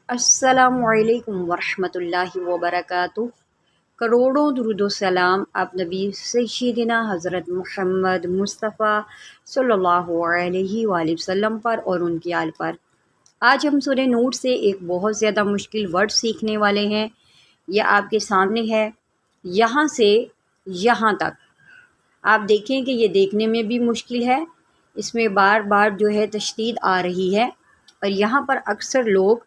अस्सलामु अलैकुम वरहमतुल्लाहि वबरकातुह। करोड़ों दुरूद व सलाम आप नबी सय्यिदिना हज़रत मुहम्मद मुस्तफ़ा सल्लल्लाहु अलैहि वसल्लम पर और उनकी आल पर। आज हम सूरह नूर से एक बहुत ज़्यादा मुश्किल वर्ड सीखने वाले हैं। यह आपके सामने है, यहाँ से यहाँ तक। आप देखें कि ये देखने में भी मुश्किल है, इसमें बार बार जो है तशदीद आ रही है और यहाँ पर अक्सर लोग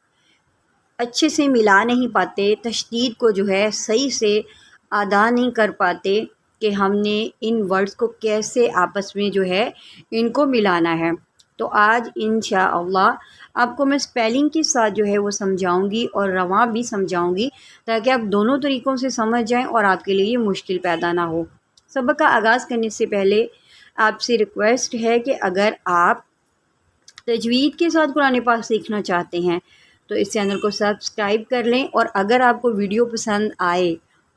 अच्छे से मिला नहीं पाते, तशदीद को जो है सही से अदा नहीं कर पाते कि हमने इन वर्ड्स को कैसे आपस में जो है इनको मिलाना है। तो आज इंशाअल्लाह आपको मैं स्पेलिंग के साथ जो है वो समझाऊंगी और रवां भी समझाऊंगी, ताकि आप दोनों तरीक़ों से समझ जाएं और आपके लिए ये मुश्किल पैदा ना हो। सबक का आगाज़ करने से पहले आपसे रिक्वेस्ट है कि अगर आप तजवीद के साथ कुरान पाक सीखना चाहते हैं तो इस चैनल को सब्सक्राइब कर लें, और अगर आपको वीडियो पसंद आए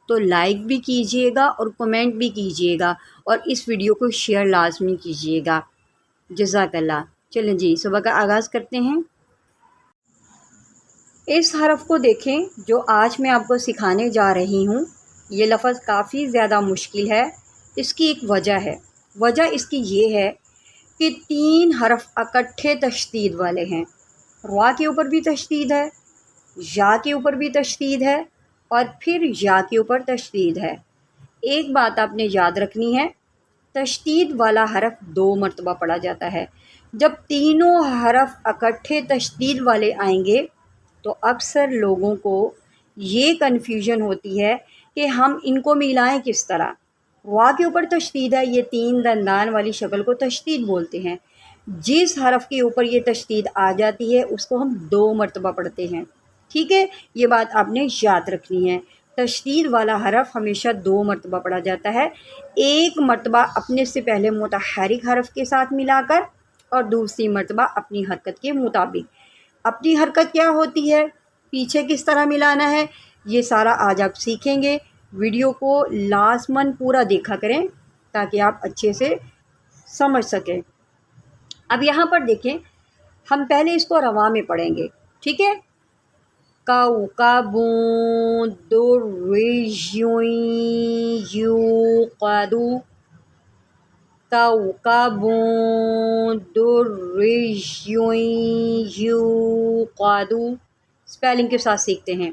तो लाइक भी कीजिएगा और कमेंट भी कीजिएगा और इस वीडियो को शेयर लाजमी कीजिएगा। जज़ाकल्लाह। चलें जी, सुबह का आगाज़ करते हैं। इस हरफ को देखें जो आज मैं आपको सिखाने जा रही हूँ। ये लफ्ज़ काफ़ी ज़्यादा मुश्किल है। इसकी एक वजह है। वजह इसकी ये है कि 3 हरफ इकट्ठे तशदीद वाले हैं। रा के ऊपर भी तशदीद है, या के ऊपर भी तशदीद है और फिर या के ऊपर तशदीद है। एक बात आपने याद रखनी है, तशदीद वाला हरफ 2 मरतबा पढ़ा जाता है। जब तीनों हरफ इकट्ठे तशदीद वाले आएंगे तो अक्सर लोगों को ये कन्फ्यूजन होती है कि हम इनको मिलाएं किस तरह। वा के ऊपर तशदीद है, ये 3 दंदान वाली शक्ल को तशदीद बोलते हैं। जिस हरफ के ऊपर ये तशदीद आ जाती है उसको हम 2 मरतबा पढ़ते हैं। ठीक है, ये बात आपने याद रखनी है। तशदीद वाला हरफ हमेशा 2 मरतबा पढ़ा जाता है। एक मरतबा अपने से पहले मुतहर्रिक हरफ के साथ मिलाकर और दूसरी मरतबा अपनी हरकत के मुताबिक। अपनी हरकत क्या होती है, पीछे किस तरह मिलाना है, ये सारा आज आप सीखेंगे। वीडियो को लाज़मन पूरा देखा करें ताकि आप अच्छे से समझ सकें। अब यहाँ पर देखें, हम पहले इसको रवा में पढ़ेंगे। ठीक है, कौकबुन दुर्रियुन युक़दु, कौकबुन दुर्रियुन युक़दु। स्पेलिंग के साथ सीखते हैं।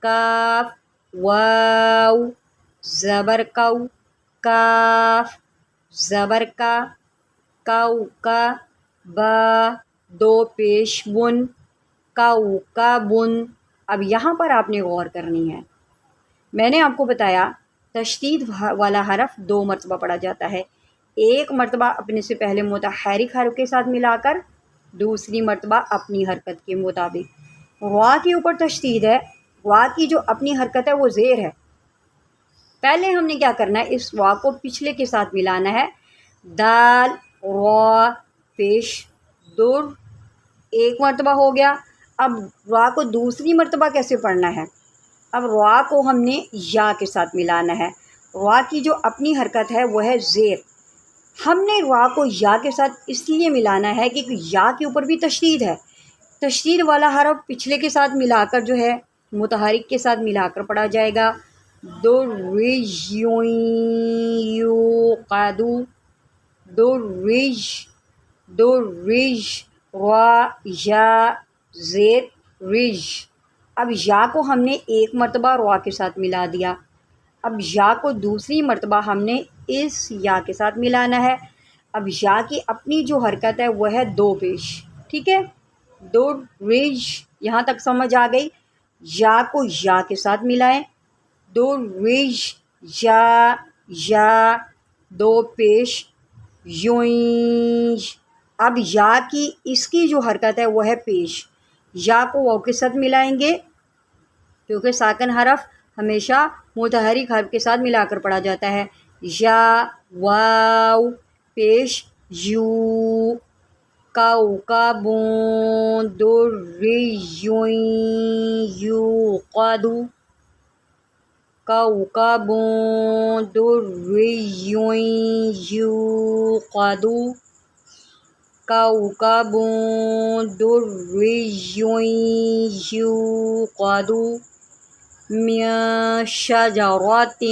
काफ वाव ज़बर कौ, काफ ज़बर का, कौ का बा 2 पेश बुन, कौ का बुन। अब यहाँ पर आपने गौर करनी है। मैंने आपको बताया तशदीद वाला हरफ 2 मरतबा पढ़ा जाता है। एक मरतबा अपने से पहले मुतहर्रिक हरफ के साथ मिलाकर, दूसरी मरतबा अपनी हरकत के मुताबिक। वा के ऊपर तशदीद है। वा की जो अपनी हरकत है वो ज़ेर है। पहले हमने क्या करना है, इस वा को पिछले के साथ मिलाना है। दाल रा पेश दुर, एक मरतबा हो गया। अब रा को दूसरी मरतबा कैसे पढ़ना है, अब रा को हमने या के साथ मिलाना है। रा की जो अपनी हरकत है वो है ज़ेर। हमने रा को या के साथ इसलिए मिलाना है कि या के ऊपर भी तशदीद है। तशदीद वाला हरफ पिछले के साथ मिलाकर जो है मुतहर्रिक के साथ मिलाकर पढ़ा जाएगा। दुर्रियुन युक़दु, दुर्रिज दुर्रिज, रा या ज़ेर रिज। अब या को हमने एक मरतबा रा के साथ मिला दिया। अब या को दूसरी मरतबा हमने इस या के साथ मिलाना है। अब या की अपनी जो हरकत है वह है 2 पेश। ठीक है, दो रिज, यहाँ तक समझ आ गई। या को या के साथ मिलाएं, 2 रिज या 2 पेश यूं। अब या की इसकी जो हरकत है वह है पेश। या को वाव के साथ मिलाएंगे क्योंकि साकिन हरफ हमेशा मुतहर्रिक हरफ के साथ मिलाकर पढ़ा जाता है। या वाव पेश यू, कौकबुन दुर्रियुन युक़दु, कौकबुन दुर्रियुन युक़दु, کوكب دري يوقد من شجرة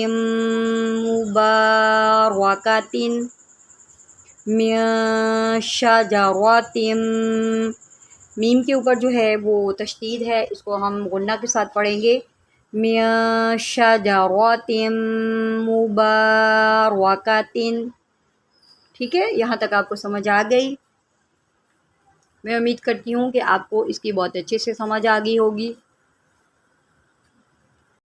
مباركة میم کے اوپر جو ہے وہ تشدید ہے، اس کو ہم غنہ کے ساتھ پڑھیں گے، من شجرۃ مبارکۃ۔ ٹھیک ہے، یہاں تک آپ کو سمجھ آ گئی؟ میں امید کرتی ہوں کہ آپ کو اس کی بہت اچھے سے سمجھ آ گئی ہوگی۔